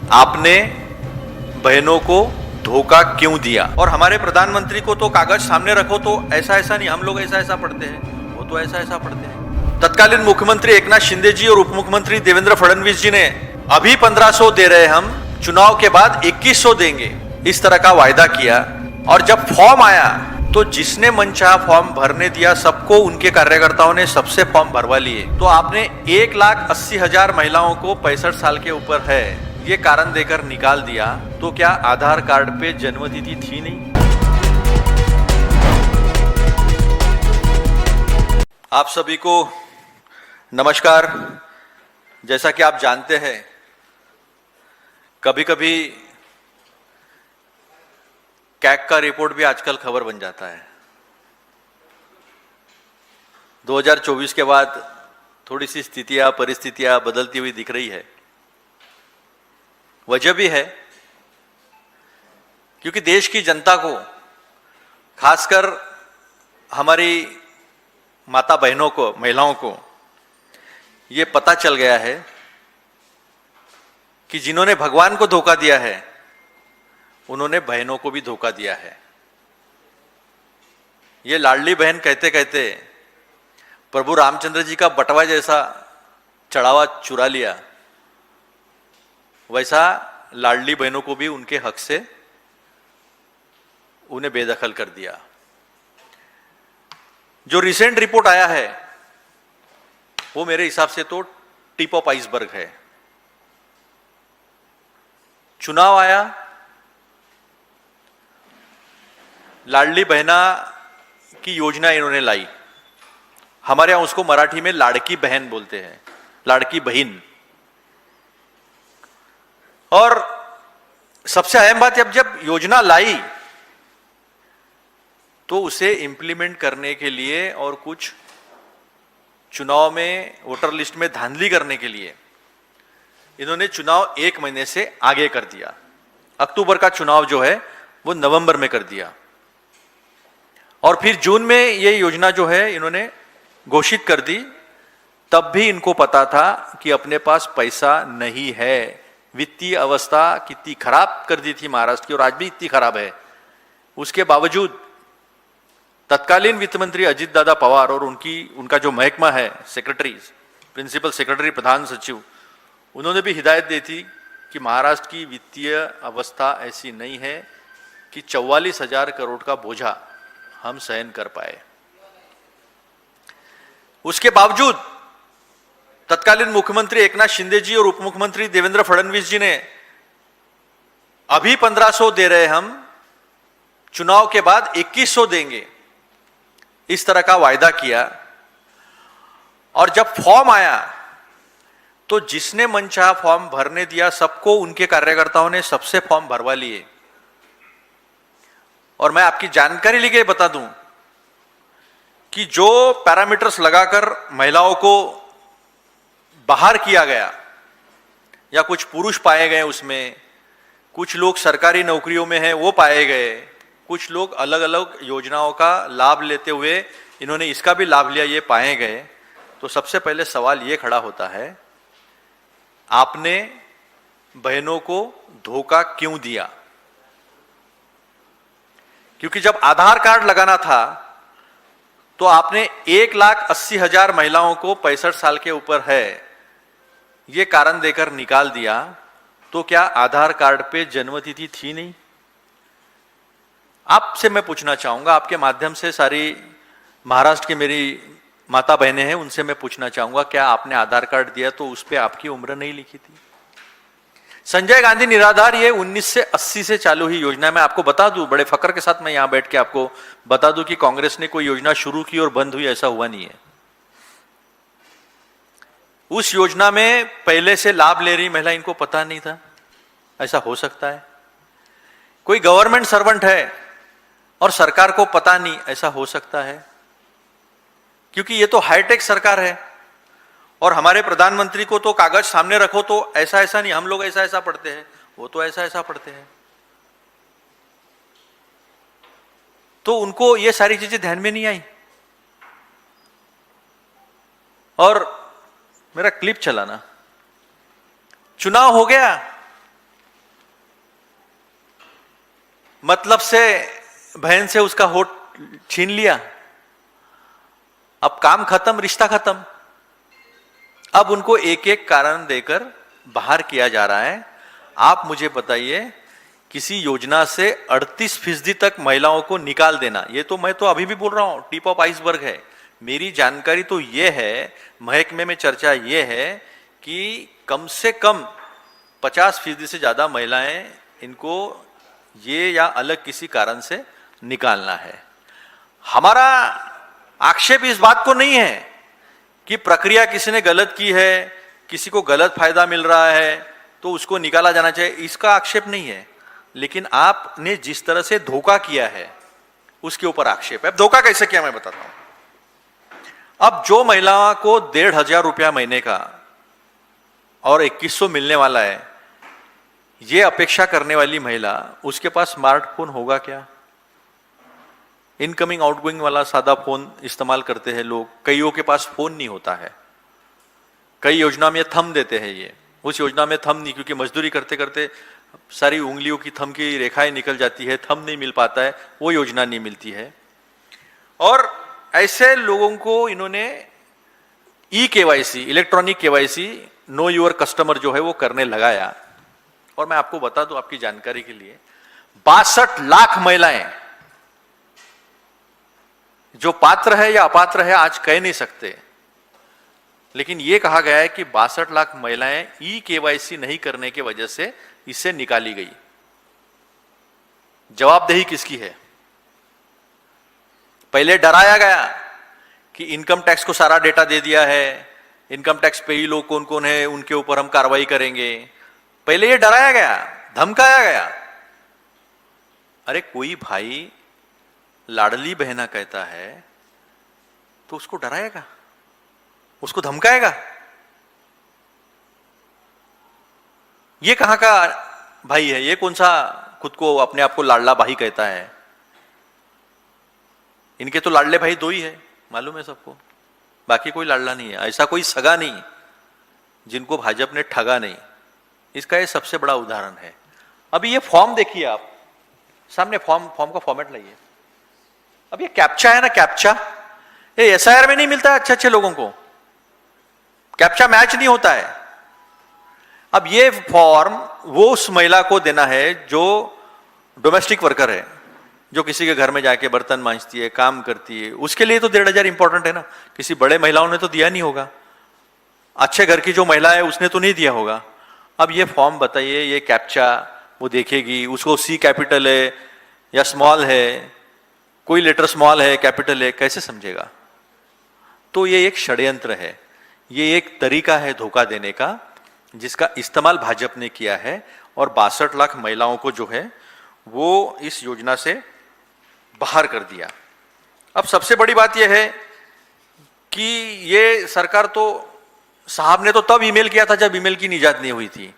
आपने बहनों को धोखा क्यों दिया? और हमारे प्रधानमंत्री को तो कागज सामने रखो तो ऐसा ऐसा नहीं, हम लोग ऐसा ऐसा पढ़ते हैं, वो तो ऐसा ऐसा पढ़ते हैं। तत्कालीन मुख्यमंत्री एकनाथ शिंदे जी और उप मुख्यमंत्री देवेंद्र फडणवीस जी ने अभी 1500 दे रहे हम, चुनाव के बाद 2100 देंगे, इस तरह का वायदा किया। और जब फॉर्म आया तो जिसने मनचाहा फॉर्म भरने दिया, सबको उनके कार्यकर्ताओं ने सबसे फॉर्म भरवा लिए। तो आपने 1,80,000 महिलाओं को 65 साल के ऊपर है ये कारण देकर निकाल दिया। तो क्या आधार कार्ड पे जन्मतिथि थी नहीं? आप सभी को नमस्कार। जैसा कि आप जानते हैं, कभी कभी कैग का रिपोर्ट भी आजकल खबर बन जाता है। 2024 के बाद थोड़ी सी स्थितियां, परिस्थितियां बदलती हुई दिख रही है। वजह भी है क्योंकि देश की जनता को, खासकर हमारी माता बहनों को, महिलाओं को ये पता चल गया है कि जिन्होंने भगवान को धोखा दिया है उन्होंने बहनों को भी धोखा दिया है। ये लाडली बहन कहते कहते प्रभु रामचंद्र जी का बटवा जैसा चढ़ावा चुरा लिया, वैसा लाडली बहनों को भी उनके हक से उन्हें बेदखल कर दिया। जो रिसेंट रिपोर्ट आया है वो मेरे हिसाब से तो टिप ऑफ आइसबर्ग है। चुनाव आया, लाडली बहना की योजना इन्होंने लाई। हमारे यहां उसको मराठी में लाड़की बहन बोलते हैं, लाड़की बहन। और सबसे अहम बात, जब योजना लाई तो उसे इंप्लीमेंट करने के लिए और कुछ चुनाव में वोटर लिस्ट में धांधली करने के लिए इन्होंने चुनाव 1 महीने से आगे कर दिया। अक्टूबर का चुनाव जो है वो नवंबर में कर दिया। और फिर जून में ये योजना जो है इन्होंने घोषित कर दी। तब भी इनको पता था कि अपने पास पैसा नहीं है। वित्तीय अवस्था कितनी खराब कर दी थी महाराष्ट्र की, और आज भी इतनी खराब है। उसके बावजूद तत्कालीन वित्त मंत्री अजित दादा पवार और उनका जो महकमा है, सेक्रेटरी, प्रिंसिपल सेक्रेटरी, प्रधान सचिव, उन्होंने भी हिदायत दी थी कि महाराष्ट्र की वित्तीय अवस्था ऐसी नहीं है कि 44,000 करोड़ का बोझा हम सहन कर पाए। उसके बावजूद तत्कालीन मुख्यमंत्री एकनाथ शिंदे जी और उप मुख्यमंत्री देवेंद्र फडणवीस जी ने अभी 1500 दे रहे हम, चुनाव के बाद 2100 देंगे, इस तरह का वायदा किया। और जब फॉर्म आया तो जिसने मनचाहा फॉर्म भरने दिया, सबको उनके कार्यकर्ताओं ने सबसे फॉर्म भरवा लिए। और मैं आपकी जानकारी लिए बता दूं कि जो पैरामीटर्स लगाकर महिलाओं को बाहर किया गया, या कुछ पुरुष पाए गए उसमें, कुछ लोग सरकारी नौकरियों में हैं वो पाए गए, कुछ लोग अलग अलग योजनाओं का लाभ लेते हुए इन्होंने इसका भी लाभ लिया, ये पाए गए। तो सबसे पहले सवाल ये खड़ा होता है, आपने बहनों को धोखा क्यों दिया? क्योंकि जब आधार कार्ड लगाना था तो आपने 1,80,000 महिलाओं को 65 साल के ऊपर है ये कारण देकर निकाल दिया। तो क्या आधार कार्ड पे जन्मतिथि थी नहीं? आपसे मैं पूछना चाहूंगा, आपके माध्यम से सारी महाराष्ट्र की मेरी माता बहनें हैं, उनसे मैं पूछना चाहूंगा, क्या आपने आधार कार्ड दिया तो उस पर आपकी उम्र नहीं लिखी थी? संजय गांधी निराधार ये 1980 से चालू ही योजना है। मैं आपको बता दूं, बड़े फक्र के साथ मैं यहां बैठ के आपको बता दूं कि कांग्रेस ने कोई योजना शुरू की और बंद हुई, ऐसा हुआ नहीं है। उस योजना में पहले से लाभ ले रही महिला, इनको पता नहीं था, ऐसा हो सकता है। कोई गवर्नमेंट सर्वेंट है और सरकार को पता नहीं, ऐसा हो सकता है। क्योंकि ये तो हाईटेक सरकार है। और हमारे प्रधानमंत्री को तो कागज सामने रखो तो ऐसा ऐसा नहीं, हम लोग ऐसा ऐसा पढ़ते हैं, वो तो ऐसा ऐसा पढ़ते हैं। तो उनको ये सारी चीजें ध्यान में नहीं आई। और मेरा क्लिप चला ना, चुनाव हो गया, मतलब से बहन से उसका होठ छीन लिया, अब काम खत्म, रिश्ता खत्म। अब उनको एक एक कारण देकर बाहर किया जा रहा है। आप मुझे बताइए, किसी योजना से 38% तक महिलाओं को निकाल देना, ये तो मैं तो अभी भी बोल रहा हूं टिप ऑफ आइसबर्ग है। मेरी जानकारी तो ये है, महकमे में चर्चा ये है कि कम से कम 50% से ज्यादा महिलाएं, इनको ये या अलग किसी कारण से निकालना है। हमारा आक्षेप इस बात को नहीं है कि प्रक्रिया किसी ने गलत की है, किसी को गलत फायदा मिल रहा है तो उसको निकाला जाना चाहिए, इसका आक्षेप नहीं है। लेकिन आपने जिस तरह से धोखा किया है उसके ऊपर आक्षेप है। अब धोखा कैसे किया मैं बताता हूं। अब जो महिला को 1,500 रुपया महीने का और 2100 मिलने वाला है, ये अपेक्षा करने वाली महिला, उसके पास स्मार्टफोन होगा क्या? इनकमिंग आउटगोइंग वाला सादा फोन इस्तेमाल करते हैं लोग, कईयों के पास फोन नहीं होता है। कई योजना में थंब देते हैं, ये उस योजना में थंब नहीं, क्योंकि मजदूरी करते करते सारी उंगलियों की थंब की रेखाएं निकल जाती है, थंब नहीं मिल पाता है, वो योजना नहीं मिलती है। और ऐसे लोगों को इन्होंने KYC, electronic KYC, know your customer जो है वो करने लगाया। और मैं आपको बता दूं आपकी जानकारी के लिए, 62 लाख महिलाएं जो पात्र है या अपात्र है आज कह नहीं सकते, लेकिन यह कहा गया है कि 62 लाख महिलाएं केवाईसी नहीं करने की वजह से इससे निकाली गई। जवाबदेही किसकी है? पहले डराया गया कि इनकम टैक्स को सारा डेटा दे दिया है, इनकम टैक्स पे ही लोग कौन कौन है उनके ऊपर हम कार्रवाई करेंगे। पहले ये डराया गया, धमकाया गया। अरे कोई भाई लाडली बहना कहता है तो उसको डराएगा, उसको धमकाएगा? ये कहां का भाई है? ये कौन सा खुद को अपने आप को लाडला भाई कहता है? इनके तो लाडले भाई 2 ही है, मालूम है सबको, बाकी कोई लाडला नहीं है। ऐसा कोई सगा नहीं जिनको भाजपा ने ठगा नहीं। इसका ये सबसे बड़ा उदाहरण है। अभी ये फॉर्म देखिए, आप सामने फॉर्म का फॉर्मेट लाइए। अब ये कैप्चा है ना, कैप्चा, ये एसआईआर में नहीं मिलता है अच्छे अच्छे लोगों को, कैप्चा मैच नहीं होता है। अब ये फॉर्म वो उस महिला को देना है जो डोमेस्टिक वर्कर है, जो किसी के घर में जाके बर्तन मांजती है, काम करती है, उसके लिए तो 1,500 इंपॉर्टेंट है ना। किसी बड़े महिलाओं ने तो दिया नहीं होगा, अच्छे घर की जो महिला है उसने तो नहीं दिया होगा। अब ये फॉर्म बताइए, ये कैप्चा वो देखेगी, उसको सी कैपिटल है या स्मॉल है, कोई लेटर स्मॉल है कैपिटल है, कैसे समझेगा? तो ये एक षड्यंत्र है, ये एक तरीका है धोखा देने का, जिसका इस्तेमाल भाजपा ने किया है और 62 लाख महिलाओं को जो है वो इस योजना से बाहर कर दिया। अब सबसे बड़ी बात यह है कि ये सरकार तो, साहब ने तो तब ईमेल किया था जब ईमेल की निजात नहीं हुई थी।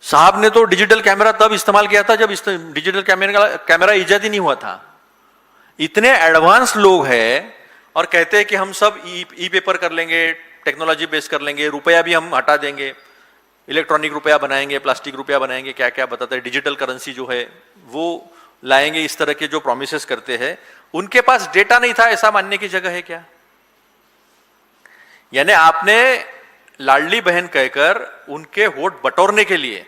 साहब ने तो डिजिटल कैमरा तब इस्तेमाल किया था जब डिजिटल कैमरा इजाद ही नहीं हुआ था। इतने एडवांस लोग हैं और कहते हैं कि हम सब ई पेपर कर लेंगे, टेक्नोलॉजी बेस कर लेंगे, रुपया भी हम हटा देंगे, इलेक्ट्रॉनिक रुपया बनाएंगे, प्लास्टिक रुपया बनाएंगे, क्या क्या बताते हैं, डिजिटल करेंसी जो है वो लाएंगे, इस तरह के जो प्रोमिसेस करते हैं। उनके पास डेटा नहीं था ऐसा मानने की जगह है क्या? यानी आपने लाडली बहन कहकर उनके वोट बटोरने के लिए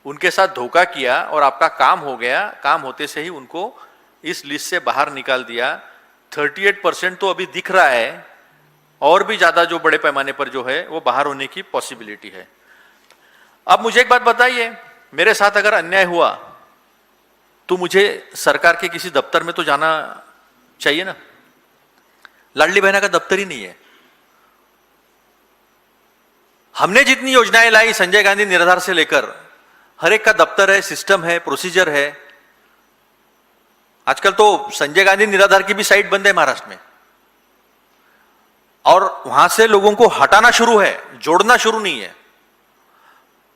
उनके साथ धोखा किया और आपका काम हो गया। काम होते से ही उनको इस लिस्ट से बाहर निकाल दिया। 38% तो अभी दिख रहा है, और भी ज्यादा जो बड़े पैमाने पर जो है वो बाहर होने की पॉसिबिलिटी है। अब मुझे एक बात बताइए, मेरे साथ अगर अन्याय हुआ तो मुझे सरकार के किसी दफ्तर में तो जाना चाहिए ना। लाडली बहना का दफ्तर ही नहीं है। हमने जितनी योजनाएं लाई संजय गांधी निराधार से लेकर, हर एक का दफ्तर है, सिस्टम है, प्रोसीजर है। आजकल तो संजय गांधी निराधार की भी साइट बंद है महाराष्ट्र में, और वहां से लोगों को हटाना शुरू है, जोड़ना शुरू नहीं है।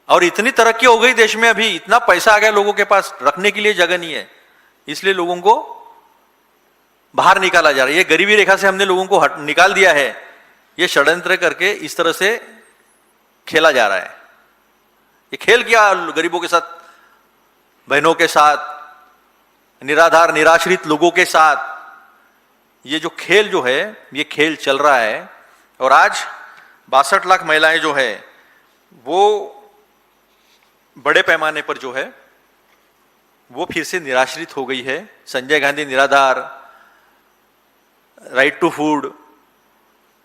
और इतनी तरक्की हो गई देश में, अभी इतना पैसा आ गया लोगों के पास, रखने के लिए जगह नहीं है, इसलिए लोगों को बाहर निकाला जा रहा है। ये गरीबी रेखा से हमने लोगों को निकाल दिया है, ये षड्यंत्र करके इस तरह से खेला जा रहा है। ये खेल किया गरीबों के साथ, बहनों के साथ, निराधार निराश्रित लोगों के साथ। ये जो खेल जो है, ये खेल चल रहा है। और आज 62 लाख महिलाएं जो है वो बड़े पैमाने पर जो है वो फिर से निराश्रित हो गई है। संजय गांधी निराधार, राइट टू फूड,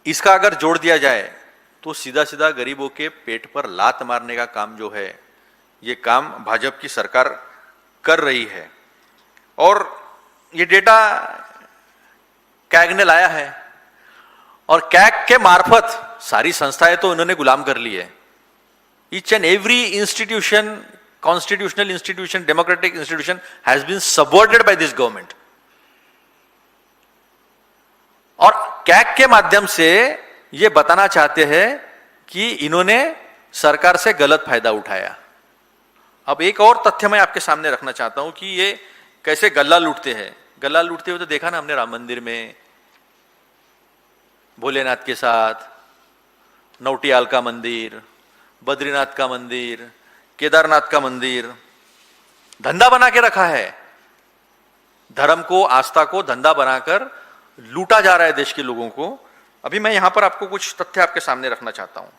इसका अगर जोड़ दिया जाए तो सीधा सीधा गरीबों के पेट पर लात मारने का काम जो है, ये काम भाजपा की सरकार कर रही है। और ये डेटा कैग ने लाया है, और कैग के मार्फत सारी संस्थाएं तो उन्होंने गुलाम कर ली है। Each and every institution, constitutional institution, democratic institution has been subverted by this government. और कैग के माध्यम से ये बताना चाहते हैं कि इन्होंने सरकार से गलत फायदा उठाया। अब एक और तथ्य मैं आपके सामने रखना चाहता हूं कि ये कैसे गल्ला लूटते हैं। गल्ला लूटते हुए तो देखा ना हमने राम मंदिर में, भोलेनाथ के साथ, नौटियाल का मंदिर, बद्रीनाथ का मंदिर, केदारनाथ का मंदिर, धंधा बना के रखा है। धर्म को, आस्था को धंधा बनाकर लूटा जा रहा है देश के लोगों को। अभी मैं यहां पर आपको कुछ तथ्य आपके सामने रखना चाहता हूं।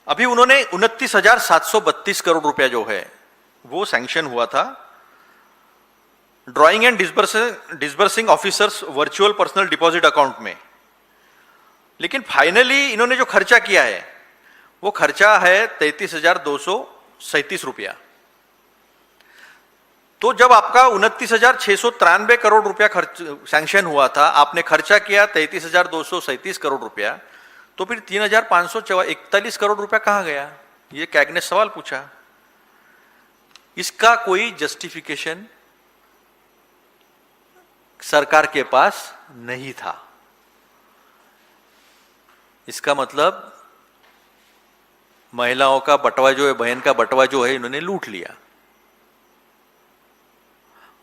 अभी उन्होंने 29,732 करोड़ रुपया जो है वो सैंक्शन हुआ था drawing and disbursing officers virtual personal deposit account में। लेकिन फाइनली इन्होंने जो खर्चा किया है वो खर्चा है 33,237 रुपया। तो जब आपका 29,693 करोड़ रुपया खर्च सैंक्शन हुआ था, आपने खर्चा किया 33,237 करोड़ रुपया, तो फिर 3,541 करोड़ रुपया कहां गया? ये कैग ने सवाल पूछा। इसका कोई जस्टिफिकेशन सरकार के पास नहीं था। इसका मतलब महिलाओं का बंटवा जो है, बहन का बंटवा जो है, इन्होंने लूट लिया।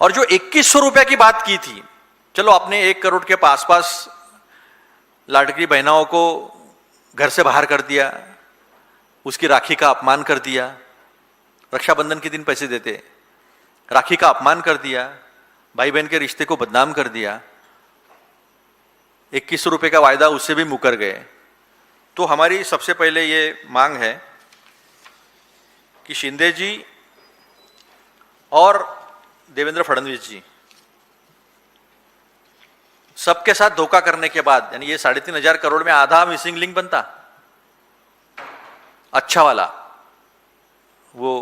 और जो 2100 रुपए की बात की थी, चलो आपने 1 करोड़ के आसपास लाडली बहनाओं को घर से बाहर कर दिया, उसकी राखी का अपमान कर दिया। रक्षाबंधन के दिन पैसे देते, राखी का अपमान कर दिया, भाई बहन के रिश्ते को बदनाम कर दिया। 2100 रुपए का वायदा उससे भी मुकर गए। तो हमारी सबसे पहले ये मांग है कि शिंदे जी और देवेंद्र फडणवीस जी सबके साथ धोखा करने के बाद, यानी ये 3,500 करोड़ में आधा मिसिंग लिंक बनता, अच्छा वाला, वो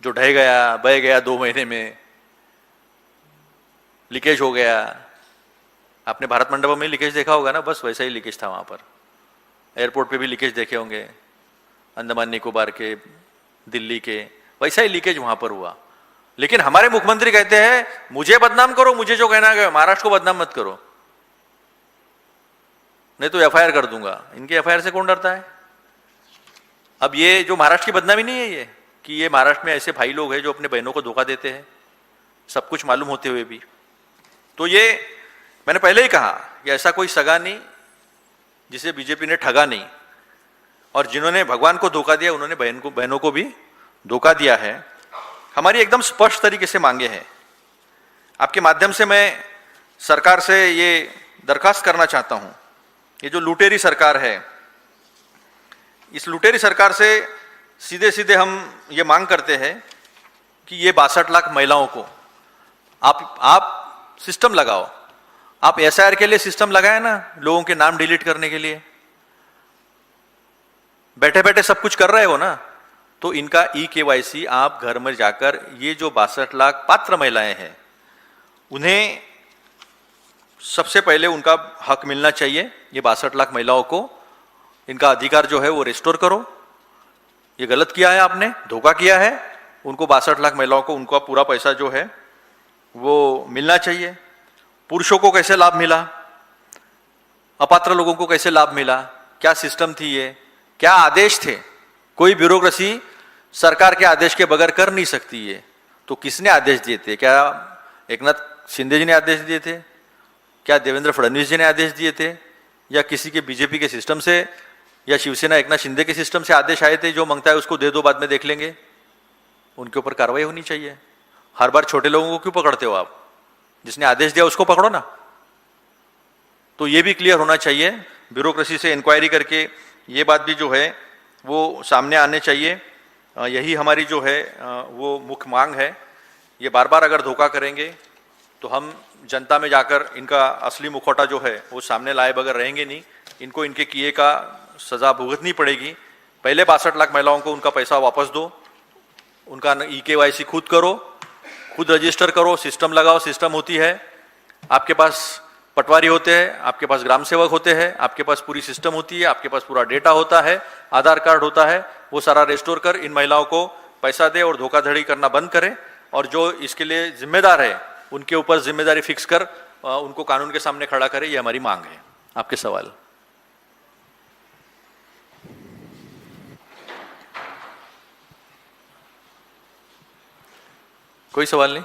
जो ढह गया, बह गया 2 महीने में, लीकेज हो गया। आपने भारत मंडपम में लीकेज देखा होगा ना, बस वैसा ही लीकेज था वहां पर। एयरपोर्ट पे भी लीकेज देखे होंगे, अंडमान निकोबार के, दिल्ली के, वैसा ही लीकेज वहां पर हुआ। लेकिन हमारे मुख्यमंत्री कहते हैं मुझे बदनाम करो, मुझे जो कहना है, महाराष्ट्र को बदनाम मत करो, नहीं तो एफआईआर कर दूंगा। इनके एफआईआर से कौन डरता है? अब ये जो महाराष्ट्र की बदनामी नहीं है ये, कि ये महाराष्ट्र में ऐसे भाई लोग हैं जो अपने बहनों को धोखा देते हैं, सब कुछ मालूम होते हुए भी। तो ये मैंने पहले ही कहा कि ऐसा कोई सगा नहीं जिसे बीजेपी ने ठगा नहीं, और जिन्होंने भगवान को धोखा दिया उन्होंने बहनों को भी धोखा दिया है। हमारी एकदम स्पष्ट तरीके से मांगे हैं। आपके माध्यम से मैं सरकार से ये दरखास्त करना चाहता हूं, ये जो लुटेरी सरकार है, इस लुटेरी सरकार से सीधे सीधे हम ये मांग करते हैं कि ये 62 लाख महिलाओं को आप सिस्टम लगाओ। आप एसआईआर के लिए सिस्टम लगाए ना, लोगों के नाम डिलीट करने के लिए, बैठे बैठे सब कुछ कर रहे हो ना, तो इनका ई-केवाईसी आप घर में जाकर, ये जो 62 लाख पात्र महिलाएं हैं उन्हें सबसे पहले उनका हक मिलना चाहिए। ये 62 लाख महिलाओं को इनका अधिकार जो है वो रिस्टोर करो। ये गलत किया है आपने, धोखा किया है। उनको 62 लाख महिलाओं को उनका पूरा पैसा जो है वो मिलना चाहिए। पुरुषों को कैसे लाभ मिला, अपात्र लोगों को कैसे लाभ मिला, क्या सिस्टम थी ये, क्या आदेश थे? कोई ब्यूरोक्रेसी सरकार के आदेश के बगैर कर नहीं सकती है। तो किसने आदेश दिए थे? क्या एकनाथ शिंदे जी ने आदेश दिए थे? क्या देवेंद्र फडणवीस जी ने आदेश दिए थे? या किसी के बीजेपी के सिस्टम से या शिवसेना एकनाथ शिंदे के सिस्टम से आदेश आए थे जो मांगता है उसको दे दो, बाद में देख लेंगे, उनके ऊपर कार्रवाई होनी चाहिए। हर बार छोटे लोगों को क्यों पकड़ते हो आप? जिसने आदेश दिया उसको पकड़ो ना। तो ये भी क्लियर होना चाहिए, ब्यूरोक्रेसी से इंक्वायरी करके ये बात भी जो है वो सामने आने चाहिए। यही हमारी जो है वो मुख्य मांग है। ये बार बार अगर धोखा करेंगे तो हम जनता में जाकर इनका असली मुखौटा जो है वो सामने लाए बगैर रहेंगे नहीं। इनको इनके किए का सजा भुगतनी पड़ेगी। पहले 62 लाख महिलाओं को उनका पैसा वापस दो, उनका EKYC खुद करो, खुद रजिस्टर करो, सिस्टम लगाओ। सिस्टम होती है, आपके पास पटवारी होते हैं, आपके पास ग्राम सेवक होते हैं, आपके पास पूरी सिस्टम होती है, आपके पास पूरा डेटा होता है, आधार कार्ड होता है। वो सारा रेस्टोर कर इन महिलाओं को पैसा दे और धोखाधड़ी करना बंद करें। और जो इसके लिए जिम्मेदार है उनके ऊपर जिम्मेदारी फिक्स कर उनको कानून के सामने खड़ा करें। ये हमारी मांग है। आपके सवाल? कोई सवाल नहीं?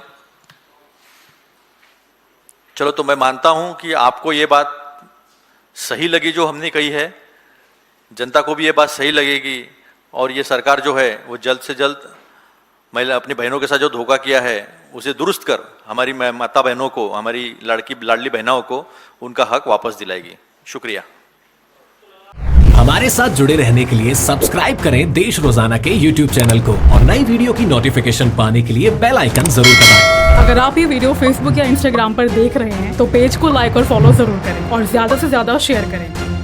चलो, तो मैं मानता हूं कि आपको ये बात सही लगी जो हमने कही है, जनता को भी ये बात सही लगेगी और ये सरकार जो है वो जल्द से जल्द महिला अपनी बहनों के साथ जो धोखा किया है उसे दुरुस्त कर हमारी माता बहनों को, हमारी लाडली बहनों को उनका हक वापस दिलाएगी। शुक्रिया। हमारे साथ जुड़े रहने के लिए सब्सक्राइब करें देश रोजाना के YouTube चैनल को और नई वीडियो की नोटिफिकेशन पाने के लिए बेल आइकन जरूर दबाएं। अगर आप ये वीडियो Facebook या Instagram पर देख रहे हैं तो पेज को लाइक और फॉलो जरूर करें और ज्यादा से ज्यादा शेयर करें।